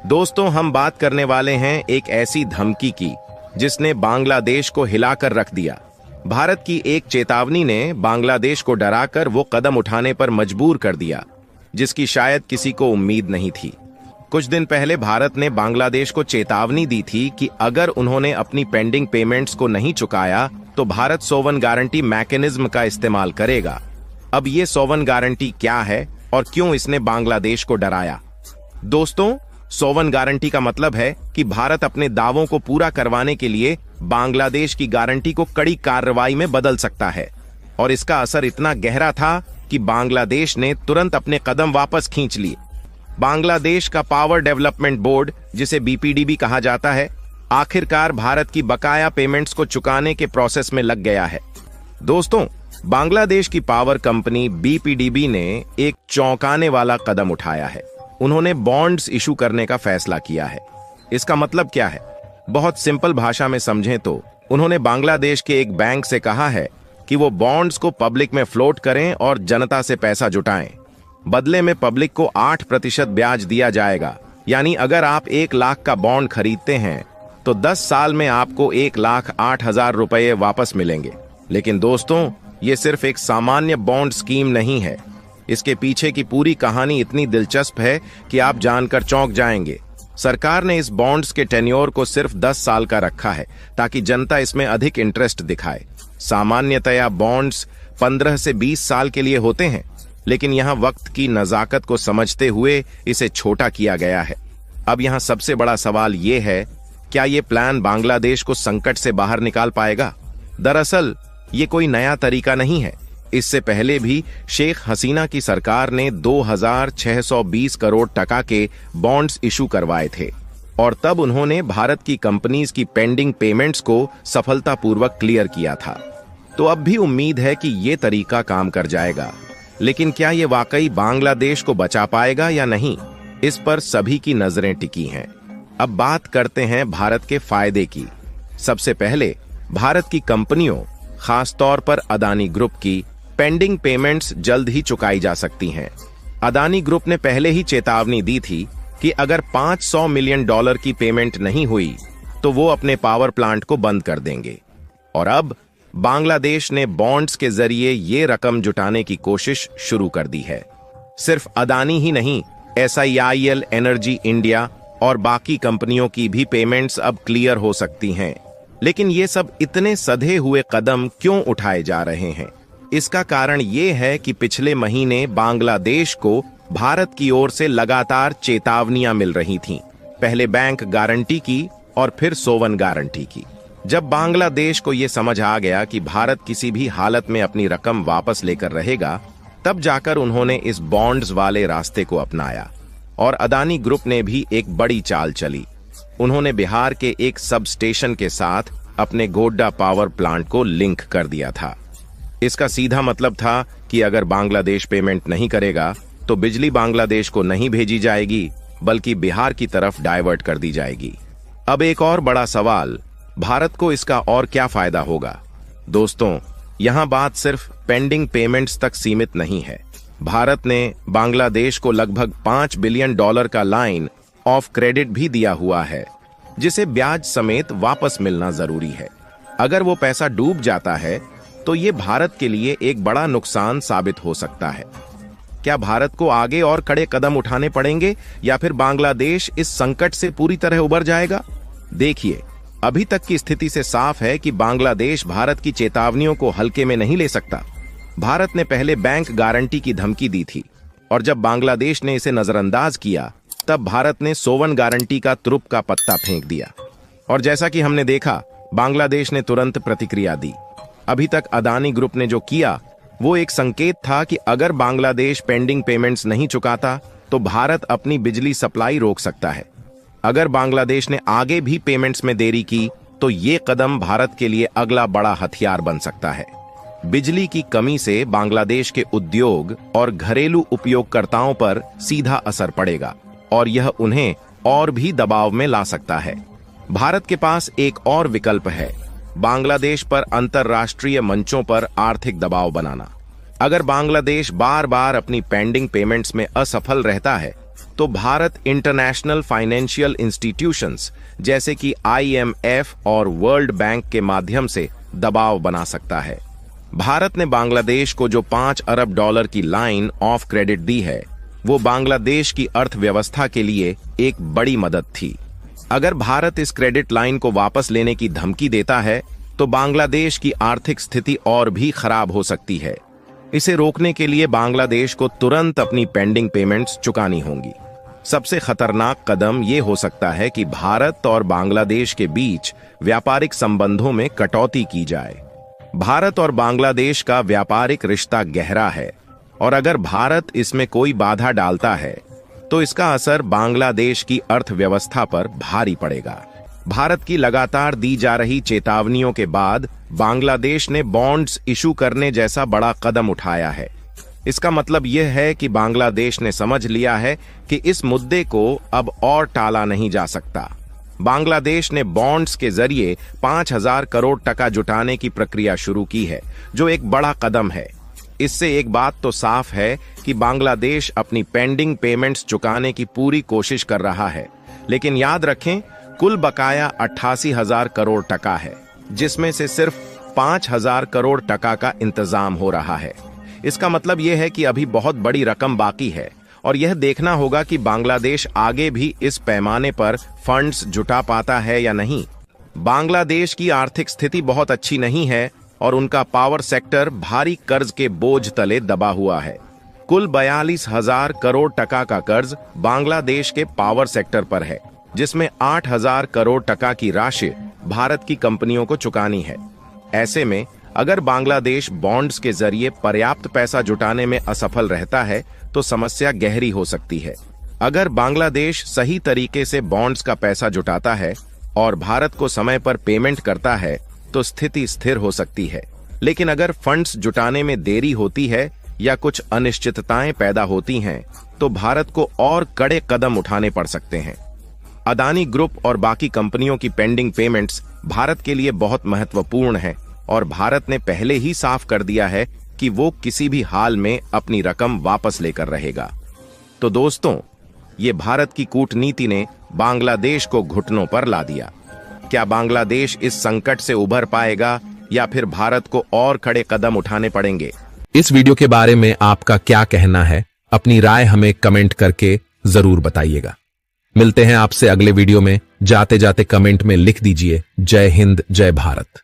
दोस्तों, हम बात करने वाले हैं एक ऐसी धमकी की जिसने बांग्लादेश को हिलाकर रख दिया। भारत की एक चेतावनी ने बांग्लादेश को डराकर वो कदम उठाने पर मजबूर कर दिया जिसकी शायद किसी को उम्मीद नहीं थी। कुछ दिन पहले भारत ने बांग्लादेश को चेतावनी दी थी कि अगर उन्होंने अपनी पेंडिंग पेमेंट्स को नहीं चुकाया तो भारत सोवन गारंटी मैकेनिज्म का इस्तेमाल करेगा। अब ये सोवन गारंटी क्या है और क्यों इसने बांग्लादेश को डराया? दोस्तों, सोवन गारंटी का मतलब है कि भारत अपने दावों को पूरा करवाने के लिए बांग्लादेश की गारंटी को कड़ी कार्रवाई में बदल सकता है, और इसका असर इतना गहरा था कि बांग्लादेश ने तुरंत अपने कदम वापस खींच लिए। बांग्लादेश का पावर डेवलपमेंट बोर्ड, जिसे बीपीडीबी कहा जाता है, आखिरकार भारत की बकाया पेमेंट्स को चुकाने के प्रोसेस में लग गया है। दोस्तों, बांग्लादेश की पावर कंपनी बीपीडीबी ने एक चौंकाने वाला कदम उठाया है। उन्होंने बॉन्ड्स इशू करने का फैसला किया है। इसका मतलब क्या है? बहुत सिंपल भाषा में समझें तो उन्होंने बांग्लादेश के एक बैंक से कहा है कि वो बॉन्ड्स को पब्लिक में फ्लोट करें और जनता से पैसा जुटाएं। बदले में पब्लिक को 8% ब्याज दिया जाएगा। यानी अगर आप 1 लाख का बॉन्ड खरीदते हैं तो 10 साल में आपको 1,08,000 रुपये वापस मिलेंगे। लेकिन दोस्तों, ये सिर्फ एक सामान्य बॉन्ड स्कीम नहीं है। इसके पीछे की पूरी कहानी इतनी दिलचस्प है कि आप जानकर चौंक जाएंगे। सरकार ने इस बॉन्ड्स के टेन्योर को सिर्फ 10 साल का रखा है ताकि जनता इसमें अधिक इंटरेस्ट दिखाए। सामान्यतया बॉन्ड्स 15 से 20 साल के लिए होते हैं, लेकिन यहाँ वक्त की नजाकत को समझते हुए इसे छोटा किया गया है। अब यहाँ सबसे बड़ा सवाल ये है, क्या ये प्लान बांग्लादेश को संकट से बाहर निकाल पाएगा? दरअसल ये कोई नया तरीका नहीं है। इससे पहले भी शेख हसीना की सरकार ने 2,620 करोड़ टका के बॉन्ड्स इशू करवाए थे, और तब उन्होंने भारत की कंपनीज की पेंडिंग पेमेंट्स को सफलतापूर्वक क्लियर किया था। तो अब भी उम्मीद है कि ये तरीका काम कर जाएगा, लेकिन क्या ये वाकई बांग्लादेश को बचा पाएगा या नहीं, इस पर सभी की नजरें टिकी हैं। अब बात करते हैं भारत के फायदे की। सबसे पहले, भारत की कंपनियों, खासतौर पर अदानी ग्रुप की पेंडिंग पेमेंट्स जल्द ही चुकाई जा सकती हैं। अदानी ग्रुप ने पहले ही चेतावनी दी थी कि अगर $500 मिलियन की पेमेंट नहीं हुई तो वो अपने पावर प्लांट को बंद कर देंगे। और अब बांग्लादेश ने बॉन्ड्स के जरिए ये रकम जुटाने की कोशिश शुरू कर दी है। सिर्फ अदानी ही नहीं, SIIL एनर्जी इंडिया और बाकी कंपनियों की भी पेमेंट्स अब क्लियर हो सकती हैं। लेकिन ये सब इतने सधे हुए कदम क्यों उठाए जा रहे हैं? इसका कारण ये है कि पिछले महीने बांग्लादेश को भारत की ओर से लगातार चेतावनियां मिल रही थीं। पहले बैंक गारंटी की और फिर सोवन गारंटी की। जब बांग्लादेश को ये समझ आ गया कि भारत किसी भी हालत में अपनी रकम वापस लेकर रहेगा, तब जाकर उन्होंने इस बॉन्ड्स वाले रास्ते को अपनाया। और अदानी ग्रुप ने भी एक बड़ी चाल चली। उन्होंने बिहार के एक सब स्टेशन के साथ अपने गोड्डा पावर प्लांट को लिंक कर दिया था। इसका सीधा मतलब था कि अगर बांग्लादेश पेमेंट नहीं करेगा तो बिजली बांग्लादेश को नहीं भेजी जाएगी, बल्कि बिहार की तरफ डाइवर्ट कर दी जाएगी। अब एक और बड़ा सवाल, भारत को इसका और क्या फायदा होगा? दोस्तों, यहां बात सिर्फ पेंडिंग पेमेंट्स तक सीमित नहीं है। भारत ने बांग्लादेश को लगभग $5 बिलियन का लाइन ऑफ क्रेडिट भी दिया हुआ है, जिसे ब्याज समेत वापस मिलना जरूरी है। अगर वो पैसा डूब जाता है तो ये भारत के लिए एक बड़ा नुकसान साबित हो सकता है। क्या भारत को आगे और कड़े कदम उठाने पड़ेंगे या फिर बांग्लादेश इस संकट से पूरी तरह उबर जाएगा? देखिए, अभी तक की स्थिति से साफ है कि बांग्लादेश भारत की चेतावनियों को हल्के में नहीं ले सकता। भारत ने पहले बैंक गारंटी की धमकी दी थी, और जब बांग्लादेश ने इसे नजरअंदाज किया तब भारत ने सोवन गारंटी का तुरुप का पत्ता फेंक दिया। और जैसा कि हमने देखा, बांग्लादेश ने तुरंत प्रतिक्रिया दी। अभी तक अदानी ग्रुप ने जो किया वो एक संकेत था कि अगर बांग्लादेश पेंडिंग पेमेंट्स नहीं चुकाता तो भारत अपनी बिजली सप्लाई रोक सकता है। अगर बांग्लादेश ने आगे भी पेमेंट्स में देरी की तो ये कदम भारत के लिए अगला बड़ा हथियार बन सकता है। बिजली की कमी से बांग्लादेश के उद्योग और घरेलू उपयोगकर्ताओं पर सीधा असर पड़ेगा, और यह उन्हें और भी दबाव में ला सकता है। भारत के पास एक और विकल्प है, बांग्लादेश पर अंतर्राष्ट्रीय मंचों पर आर्थिक दबाव बनाना। अगर बांग्लादेश बार बार अपनी पेंडिंग पेमेंट्स में असफल रहता है तो भारत इंटरनेशनल फाइनेंशियल इंस्टीट्यूशंस जैसे कि IMF और वर्ल्ड बैंक के माध्यम से दबाव बना सकता है। भारत ने बांग्लादेश को जो $5 अरब की लाइन ऑफ क्रेडिट दी है, वो बांग्लादेश की अर्थव्यवस्था के लिए एक बड़ी मदद थी। अगर भारत इस क्रेडिट लाइन को वापस लेने की धमकी देता है तो बांग्लादेश की आर्थिक स्थिति और भी खराब हो सकती है। इसे रोकने के लिए बांग्लादेश को तुरंत अपनी पेंडिंग पेमेंट्स चुकानी होंगी। सबसे खतरनाक कदम यह हो सकता है कि भारत और बांग्लादेश के बीच व्यापारिक संबंधों में कटौती की जाए। भारत और बांग्लादेश का व्यापारिक रिश्ता गहरा है और अगर भारत इसमें कोई बाधा डालता है तो इसका असर बांग्लादेश की अर्थव्यवस्था पर भारी पड़ेगा। भारत की लगातार दी जा रही चेतावनियों के बाद बांग्लादेश ने बॉन्ड्स इशू करने जैसा बड़ा कदम उठाया है। इसका मतलब यह है कि बांग्लादेश ने समझ लिया है कि इस मुद्दे को अब और टाला नहीं जा सकता। बांग्लादेश ने बॉन्ड्स के जरिए 5,000 करोड़ टका जुटाने की प्रक्रिया शुरू की है, जो एक बड़ा कदम है। इससे एक बात तो साफ है कि बांग्लादेश अपनी पेंडिंग पेमेंट्स चुकाने की पूरी कोशिश कर रहा है, लेकिन याद रखें कुल बकाया 88,000 करोड़ टका है, जिसमें से सिर्फ 5,000 करोड़ टका का इंतजाम हो रहा है। इसका मतलब यह है कि अभी बहुत बड़ी रकम बाकी है और यह देखना होगा कि बांग्लादेश आगे भी इस पैमाने पर फंड्स जुटा पाता है या नहीं। बांग्लादेश की आर्थिक स्थिति बहुत अच्छी नहीं है और उनका पावर सेक्टर भारी कर्ज के बोझ तले दबा हुआ है। कुल 42,000 करोड़ टका का कर्ज बांग्लादेश के पावर सेक्टर पर है, जिसमें 8,000 करोड़ टका की राशि भारत की कंपनियों को चुकानी है। ऐसे में अगर बांग्लादेश बॉन्ड्स के जरिए पर्याप्त पैसा जुटाने में असफल रहता है तो समस्या गहरी हो सकती है। अगर बांग्लादेश सही तरीके से बॉन्ड्स का पैसा जुटाता है और भारत को समय पर पेमेंट करता है तो स्थिति स्थिर हो सकती है, लेकिन अगर फंड्स जुटाने में देरी होती है या कुछ अनिश्चितताएं पैदा होती हैं तो भारत को और कड़े कदम उठाने पड़ सकते हैं। अदानी ग्रुप और बाकी कंपनियों की पेंडिंग पेमेंट्स भारत के लिए बहुत महत्वपूर्ण है और भारत ने पहले ही साफ कर दिया है कि वो किसी भी हाल में अपनी रकम वापस लेकर रहेगा। तो दोस्तों, ये भारत की कूटनीति ने बांग्लादेश को घुटनों पर ला दिया। क्या बांग्लादेश इस संकट से उभर पाएगा या फिर भारत को और कड़े कदम उठाने पड़ेंगे? इस वीडियो के बारे में आपका क्या कहना है? अपनी राय हमें कमेंट करके जरूर बताइएगा। मिलते हैं आपसे अगले वीडियो में। जाते जाते कमेंट में लिख दीजिए जय हिंद, जय भारत।